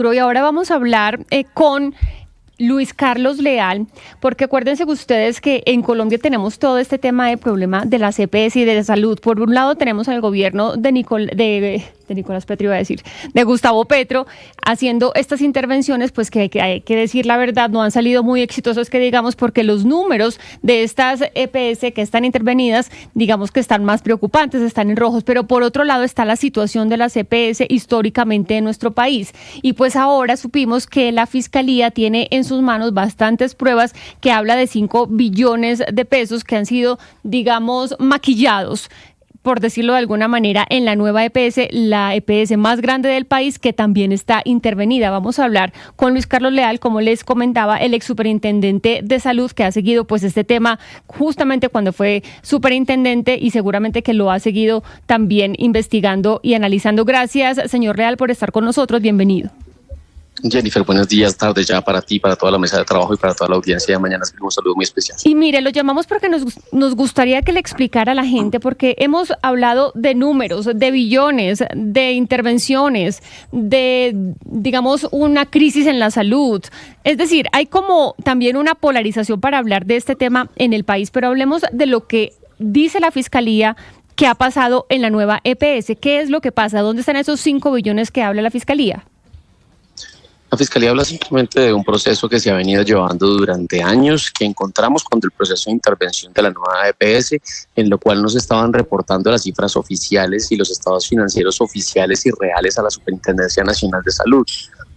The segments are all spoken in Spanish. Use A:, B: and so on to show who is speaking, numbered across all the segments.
A: Y ahora vamos a hablar con Luis Carlos Leal, porque acuérdense que ustedes que en Colombia tenemos todo este tema de problema de las EPS y de la salud. Por un lado tenemos al gobierno de Nicolás Petro, iba a decir, de Gustavo Petro, haciendo estas intervenciones, pues que hay que decir la verdad, no han salido muy exitosos, que digamos, porque los números de estas EPS que están intervenidas, digamos que están más preocupantes, están en rojos, pero por otro lado está la situación de las EPS históricamente en nuestro país. Y pues ahora supimos que la Fiscalía tiene en sus manos bastantes pruebas que habla de 5 billones de pesos que han sido, digamos, maquillados, por decirlo de alguna manera, en la nueva EPS, la EPS más grande del país, que también está intervenida. Vamos a hablar con Luis Carlos Leal, como les comentaba, el ex superintendente de salud, que ha seguido pues este tema justamente cuando fue superintendente y seguramente que lo ha seguido también investigando y analizando. Gracias, señor Leal, por estar con nosotros. Bienvenido.
B: Jennifer, buenos días, tardes ya para ti, para toda la mesa de trabajo y para toda la audiencia de Mañana. Un saludo muy especial.
A: Y mire, lo llamamos porque nos gustaría que le explicara a la gente, porque hemos hablado de números, de billones, de intervenciones, de, digamos, una crisis en la salud. Es decir, hay como también una polarización para hablar de este tema en el país, pero hablemos de lo que dice la Fiscalía que ha pasado en la nueva EPS. ¿Qué es lo que pasa? ¿Dónde están esos 5 billones que habla la Fiscalía?
B: La Fiscalía habla simplemente de un proceso que se ha venido llevando durante años, que encontramos cuando el proceso de intervención de la nueva EPS, en lo cual nos estaban reportando las cifras oficiales y los estados financieros oficiales y reales a la Superintendencia Nacional de Salud.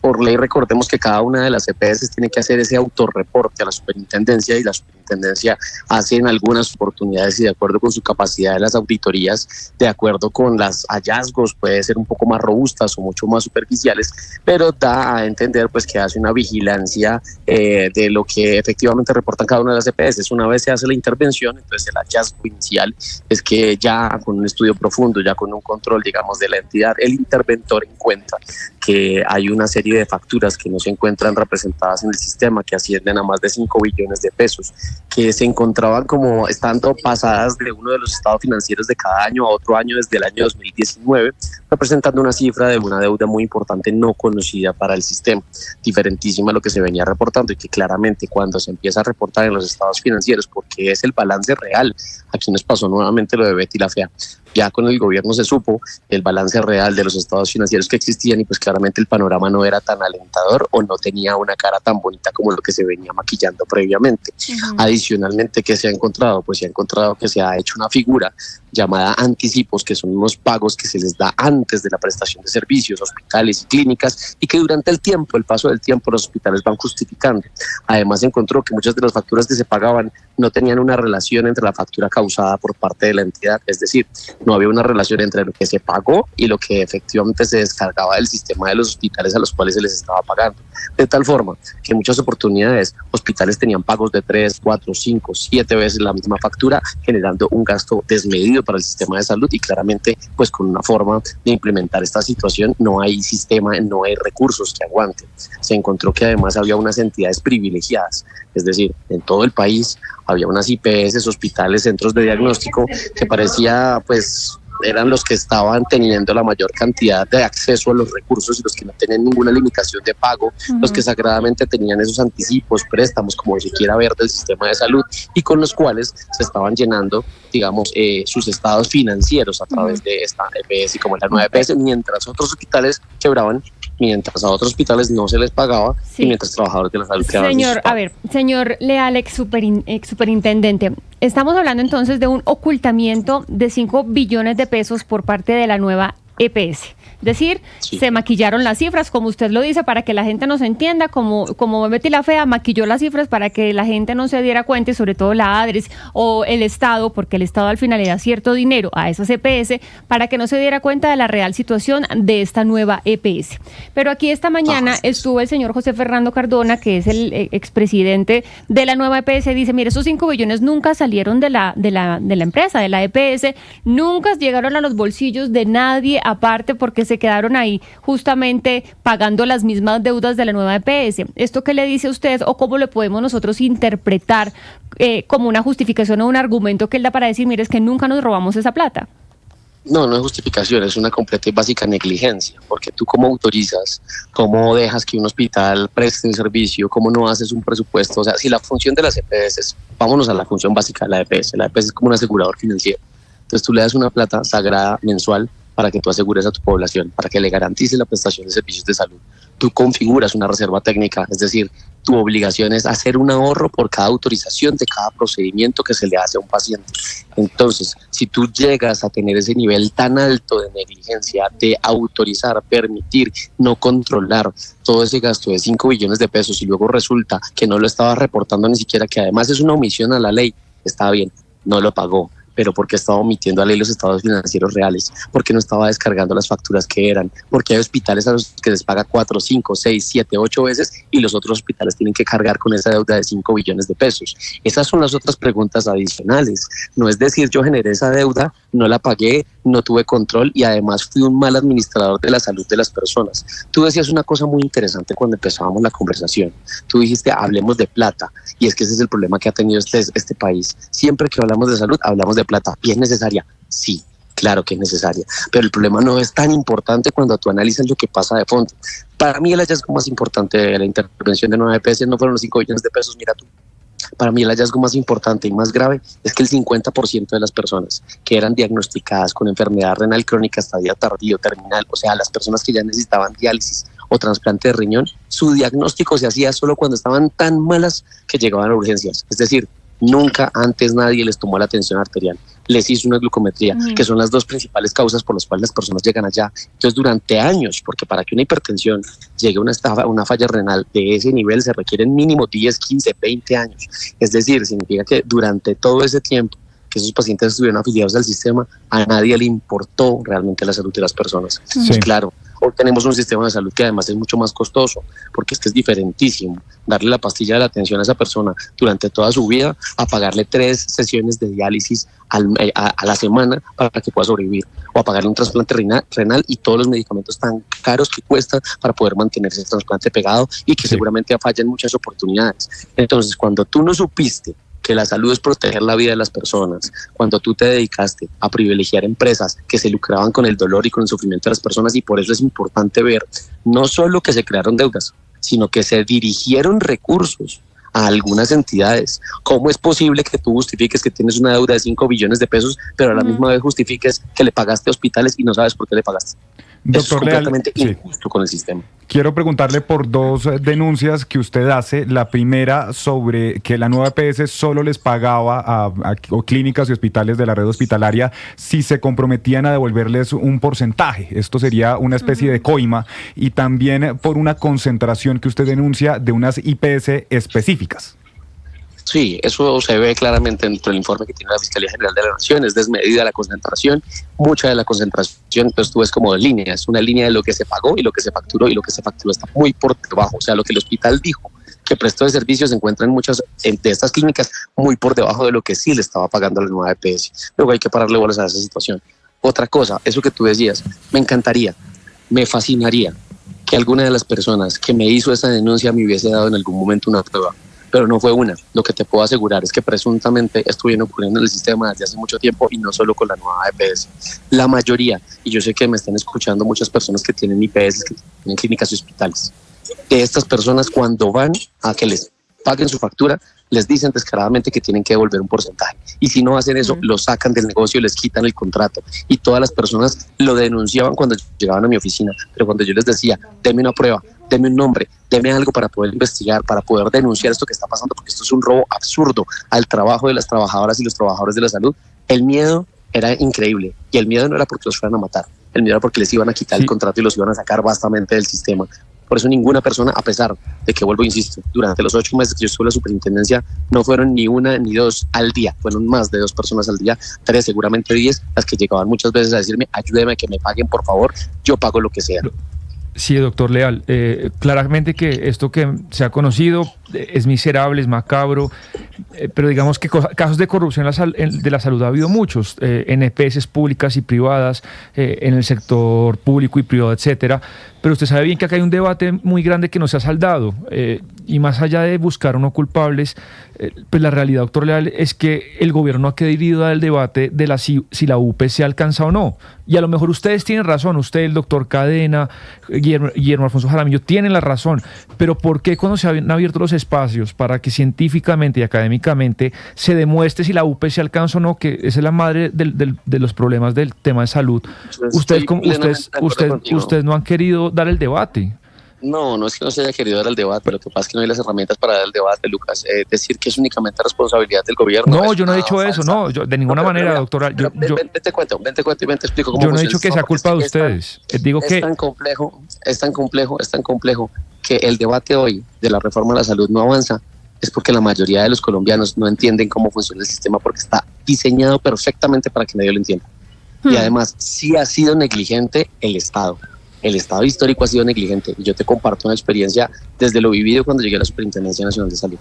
B: Por ley, recordemos que cada una de las EPS tiene que hacer ese autorreporte a la superintendencia, y la superintendencia hace en algunas oportunidades, y de acuerdo con su capacidad de las auditorías, de acuerdo con los hallazgos, puede ser un poco más robustas o mucho más superficiales, pero da a entender pues que hace una vigilancia de lo que efectivamente reportan cada una de las EPS. Una vez se hace la intervención, entonces el hallazgo inicial es que ya con un estudio profundo, ya con un control, digamos, de la entidad, el interventor encuentra que hay una serie de facturas que no se encuentran representadas en el sistema, que ascienden a más de 5 billones de pesos, que se encontraban como estando pasadas de uno de los estados financieros de cada año a otro año desde el año 2019, representando una cifra de una deuda muy importante no conocida para el sistema, diferentísima a lo que se venía reportando, y que claramente cuando se empieza a reportar en los estados financieros, porque es el balance real, aquí nos pasó nuevamente lo de Betty la Fea. Ya con el gobierno se supo el balance real de los estados financieros que existían, y pues claramente el panorama no era tan alentador o no tenía una cara tan bonita como lo que se venía maquillando previamente. Adicionalmente, ¿qué se ha encontrado? Pues se ha encontrado que se ha hecho una figura llamada anticipos, que son unos pagos que se les da antes de la prestación de servicios, hospitales y clínicas, y que durante el paso del tiempo, los hospitales van justificando. Además, se encontró que muchas de las facturas que se pagaban no tenían una relación entre la factura causada por parte de la entidad, es decir, no había una relación entre lo que se pagó y lo que efectivamente se descargaba del sistema de los hospitales a los cuales se les estaba pagando. De tal forma que en muchas oportunidades hospitales tenían pagos de 3, 4, 5, 7 veces la misma factura, generando un gasto desmedido para el sistema de salud, y claramente pues con una forma de implementar esta situación no hay sistema, no hay recursos que aguanten. Se encontró que además había unas entidades privilegiadas, es decir, en todo el país había unas IPS, hospitales, centros de diagnóstico, que parecía pues eran los que estaban teniendo la mayor cantidad de acceso a los recursos y los que no tenían ninguna limitación de pago, los que sagradamente tenían esos anticipos, préstamos, como se quiera ver, del sistema de salud, y con los cuales se estaban llenando, digamos, sus estados financieros a través de esta EPS, como la nueva EPS, mientras otros hospitales quebraban, mientras a otros hospitales no se les pagaba, y mientras trabajadores de la salud quedaban.
A: Señor Leal, ex superintendente, estamos hablando entonces de un ocultamiento de 5 billones de pesos por parte de la nueva EPS. Es decir, se maquillaron las cifras, como usted lo dice, para que la gente nos entienda, como Betty la Fea maquilló las cifras para que la gente no se diera cuenta, y sobre todo la ADRES o el Estado, porque el Estado al final le da cierto dinero a esas EPS, para que no se diera cuenta de la real situación de esta nueva EPS. Pero aquí esta mañana estuvo el señor José Fernando Cardona, que es el expresidente de la nueva EPS, dice, mire, esos 5 billones nunca salieron de la empresa, de la EPS, nunca llegaron a los bolsillos de nadie aparte, porque se quedaron ahí justamente pagando las mismas deudas de la nueva EPS. ¿Esto qué le dice a usted, o cómo le podemos nosotros interpretar como una justificación o un argumento que él da para decir, mire, es que nunca nos robamos esa plata?
B: No, no es justificación, es una completa y básica negligencia, porque tú cómo autorizas, cómo dejas que un hospital preste un servicio, cómo no haces un presupuesto. O sea, si la función de las EPS es, vámonos a la función básica de la EPS es como un asegurador financiero. Entonces tú le das una plata sagrada mensual para que tú asegures a tu población, para que le garantices la prestación de servicios de salud. Tú configuras una reserva técnica, es decir, tu obligación es hacer un ahorro por cada autorización de cada procedimiento que se le hace a un paciente. Entonces, si tú llegas a tener ese nivel tan alto de negligencia, de autorizar, permitir, no controlar todo ese gasto de 5 billones de pesos y luego resulta que no lo estaba reportando ni siquiera, que además es una omisión a la ley, está bien, no lo pagó, pero porque estaba omitiendo a ley los estados financieros reales, porque no estaba descargando las facturas que eran, porque hay hospitales a los que les paga 4, 5, 6, 7, 8 veces y los otros hospitales tienen que cargar con esa deuda de 5 billones de pesos. Esas son las otras preguntas adicionales. No es decir, yo generé esa deuda, no la pagué, no tuve control y además fui un mal administrador de la salud de las personas. Tú decías una cosa muy interesante cuando empezábamos la conversación. Tú dijiste, hablemos de plata, y es que ese es el problema que ha tenido este país. Siempre que hablamos de salud, hablamos de plata. ¿Y es necesaria? Sí, claro que es necesaria, pero el problema no es tan importante cuando tú analizas lo que pasa de fondo. Para mí el hallazgo más importante de la intervención de nueva EPS no fueron los 5 billones de pesos, mira tú. Para mí el hallazgo más importante y más grave es que el 50% de las personas que eran diagnosticadas con enfermedad renal crónica estadio tardío, terminal, o sea, las personas que ya necesitaban diálisis o trasplante de riñón, su diagnóstico se hacía solo cuando estaban tan malas que llegaban a urgencias. Es decir, nunca antes nadie les tomó la tensión arterial, les hizo una glucometría, que son las dos principales causas por las cuales las personas llegan allá. Entonces, durante años, porque para que una hipertensión llegue a una falla renal de ese nivel se requieren mínimo 10, 15, 20 años. Es decir, significa que durante todo ese tiempo que esos pacientes estuvieron afiliados al sistema, a nadie le importó realmente la salud de las personas. Sí. Pues claro, hoy tenemos un sistema de salud que además es mucho más costoso, porque es que es diferentísimo darle la pastilla de la atención a esa persona durante toda su vida a pagarle 3 sesiones de diálisis a la semana para que pueda sobrevivir, o a pagarle un trasplante renal y todos los medicamentos tan caros que cuestan para poder mantener ese trasplante pegado y que seguramente fallan muchas oportunidades. Entonces, cuando tú no supiste que la salud es proteger la vida de las personas, cuando tú te dedicaste a privilegiar empresas que se lucraban con el dolor y con el sufrimiento de las personas, y por eso es importante ver no solo que se crearon deudas, sino que se dirigieron recursos a algunas entidades. ¿Cómo es posible que tú justifiques que tienes una deuda de 5 billones de pesos, pero a la misma vez justifiques que le pagaste a hospitales y no sabes por qué le pagaste? Doctor Eso es completamente Leal, injusto con el sistema.
C: Quiero preguntarle por 2 denuncias que usted hace. La primera sobre que la nueva EPS solo les pagaba a clínicas y hospitales de la red hospitalaria si se comprometían a devolverles un porcentaje. Esto sería una especie de coima. Y también por una concentración que usted denuncia de unas IPS específicas.
B: Sí, eso se ve claramente dentro del informe que tiene la Fiscalía General de la Nación. Es desmedida la concentración, mucha de la concentración, pues tú ves como de línea, es una línea de lo que se pagó y lo que se facturó, y lo que se facturó está muy por debajo. O sea, lo que el hospital dijo que prestó de servicios se encuentra en muchas de estas clínicas muy por debajo de lo que sí le estaba pagando a la nueva EPS. Luego hay que pararle bolas a esa situación. Otra cosa, eso que tú decías, me encantaría, me fascinaría que alguna de las personas que me hizo esa denuncia me hubiese dado en algún momento una prueba, pero no fue una. Lo que te puedo asegurar es que presuntamente estuvieron ocurriendo en el sistema desde hace mucho tiempo, y no solo con la nueva EPS. La mayoría, y yo sé que me están escuchando muchas personas que tienen IPS, que tienen clínicas y hospitales, de estas personas, cuando van a que les paguen su factura, les dicen descaradamente que tienen que devolver un porcentaje, y si no hacen eso, lo sacan del negocio, les quitan el contrato, y todas las personas lo denunciaban cuando llegaban a mi oficina. Pero cuando yo les decía, deme una prueba, deme un nombre, deme algo para poder investigar, para poder denunciar esto que está pasando, porque esto es un robo absurdo al trabajo de las trabajadoras y los trabajadores de la salud, el miedo era increíble. Y el miedo no era porque los fueran a matar, el miedo era porque les iban a quitar el contrato y los iban a sacar vastamente del sistema. Por eso ninguna persona, a pesar de que, vuelvo, insisto, durante los 8 meses que yo estuve en la superintendencia, no fueron ni una ni dos al día, fueron más de 2 personas al día, 3, seguramente 10, las que llegaban muchas veces a decirme, ayúdeme, que me paguen, por favor, yo pago lo que sea.
D: Sí, doctor Leal, claramente que esto que se ha conocido es miserable, es macabro, pero digamos que casos de corrupción de la salud ha habido muchos, en EPS públicas y privadas, en el sector público y privado, etcétera. Pero usted sabe bien que acá hay un debate muy grande que no se ha saldado. y más allá de buscar o no culpables, pues la realidad, doctor Leal, es que el gobierno no ha querido dar el debate de si la UPC alcanza o no. Y a lo mejor ustedes tienen razón, usted, el doctor Cadena, Guillermo Alfonso Jaramillo, tienen la razón, pero ¿por qué cuando se han abierto los espacios para que científicamente y académicamente se demuestre si la UPC alcanza o no, que esa es la madre de los problemas del tema de salud, ustedes no han querido dar el debate?
B: No, no es que no se haya querido dar el debate, lo que pasa es que no hay las herramientas para dar el debate, Lucas. Decir que es únicamente responsabilidad del gobierno.
D: No, yo no he dicho eso, no, yo, de ninguna manera, doctora.
B: Ven te cuento y ven te explico cómo
D: yo no he dicho que sea culpa de ustedes. Digo que
B: es tan complejo que el debate hoy de la reforma de la salud no avanza. Es porque la mayoría de los colombianos no entienden cómo funciona el sistema porque está diseñado perfectamente para que nadie lo entienda. Y además, sí ha sido negligente el Estado. El Estado histórico ha sido negligente. Y yo te comparto una experiencia desde lo vivido cuando llegué a la Superintendencia Nacional de Salud.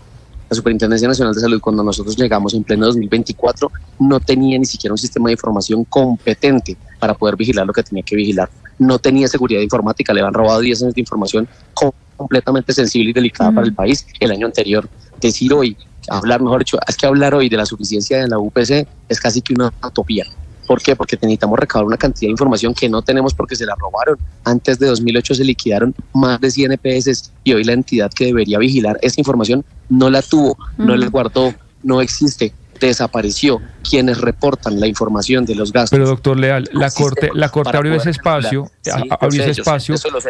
B: La Superintendencia Nacional de Salud, cuando nosotros llegamos en pleno 2024, no tenía ni siquiera un sistema de información competente para poder vigilar lo que tenía que vigilar. No tenía seguridad informática, le habían robado 10 años de información completamente sensible y delicada para el país el año anterior. Decir hoy, hablar hoy de la suficiencia de la UPC es casi que una utopía. ¿Por qué? Porque necesitamos recabar una cantidad de información que no tenemos porque se la robaron. Antes de 2008 se liquidaron más de 100 EPS y hoy la entidad que debería vigilar esa información no la tuvo, no la guardó, no existe, desapareció. Quienes reportan la información de los gastos.
D: Pero doctor Leal, la corte abrió ese espacio,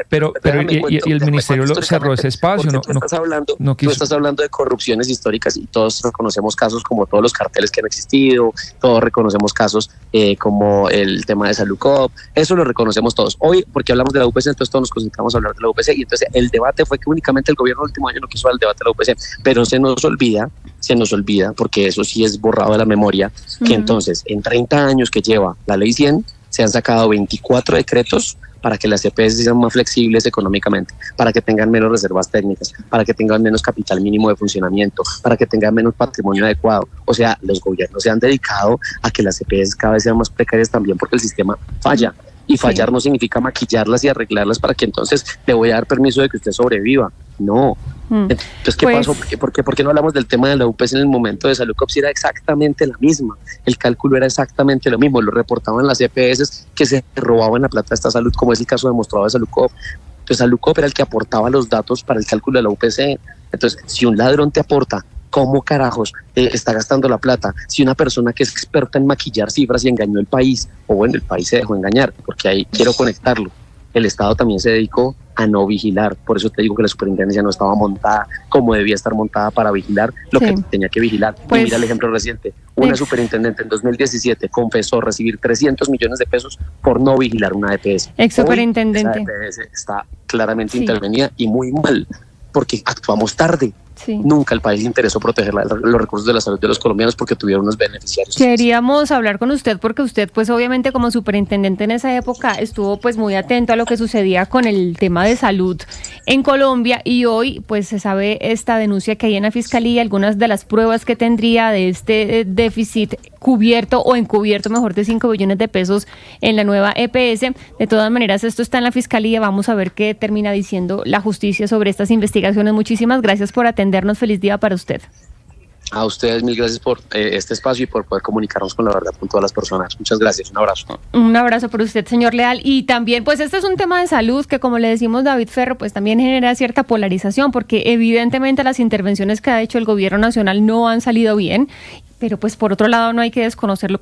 D: pero el ministerio cerró ese espacio.
B: Tú estás hablando de corrupciones históricas y todos reconocemos casos como todos los carteles que han existido, todos reconocemos casos como el tema de Salucop, eso lo reconocemos todos. Hoy, porque hablamos de la UPC, entonces todos nos concentramos a hablar de la UPC y entonces el debate fue que únicamente el gobierno el último año no quiso dar el debate de la UPC, pero se nos olvida, porque eso sí es borrado de la memoria, que entonces en 30 años que lleva la ley 100 se han sacado 24 decretos para que las EPS sean más flexibles económicamente, para que tengan menos reservas técnicas, para que tengan menos capital mínimo de funcionamiento, para que tengan menos patrimonio adecuado. O sea, los gobiernos se han dedicado a que las EPS cada vez sean más precarias también porque el sistema falla. Y fallar no significa maquillarlas y arreglarlas para que entonces le voy a dar permiso de que usted sobreviva. No. Entonces, ¿qué pasó? ¿Por qué no hablamos del tema de la UPC en el momento de Salucop? Si era exactamente la misma. El cálculo era exactamente lo mismo. Lo reportaban las EPS que se robaban la plata de esta salud, como es el caso demostrado de Salucop. Entonces, Salucop era el que aportaba los datos para el cálculo de la UPC. Entonces, si un ladrón te aporta, ¿cómo carajos está gastando la plata? Si una persona que es experta en maquillar cifras y engañó el país, o bueno, el país se dejó engañar, porque ahí quiero conectarlo. El Estado también se dedicó a no vigilar. Por eso te digo que la superintendencia no estaba montada como debía estar montada para vigilar lo que tenía que vigilar. Y mira el ejemplo reciente. Una superintendente en 2017 confesó recibir 300 millones de pesos por no vigilar una EPS.
A: Ex superintendente.
B: Esa EPS está claramente intervenida y muy mal, porque actuamos tarde. Nunca el país le interesó proteger los recursos de la salud de los colombianos porque tuvieron unos beneficiarios.
A: Queríamos hablar con usted porque usted pues obviamente como superintendente en esa época estuvo pues muy atento a lo que sucedía con el tema de salud en Colombia y hoy pues se sabe esta denuncia que hay en la Fiscalía, algunas de las pruebas que tendría de este déficit cubierto o encubierto mejor de 5 billones de pesos en la nueva EPS. De todas maneras esto está en la Fiscalía, vamos a ver qué termina diciendo la justicia sobre estas investigaciones. Muchísimas gracias por atendernos, feliz día para usted.
B: A ustedes mil gracias por este espacio y por poder comunicarnos con la verdad con todas las personas. Muchas gracias, un abrazo.
A: Un abrazo por usted, señor Leal. Y también, pues este es un tema de salud que, como le decimos David Ferro, pues también genera cierta polarización porque evidentemente las intervenciones que ha hecho el gobierno nacional no han salido bien, pero pues por otro lado no hay que desconocer lo que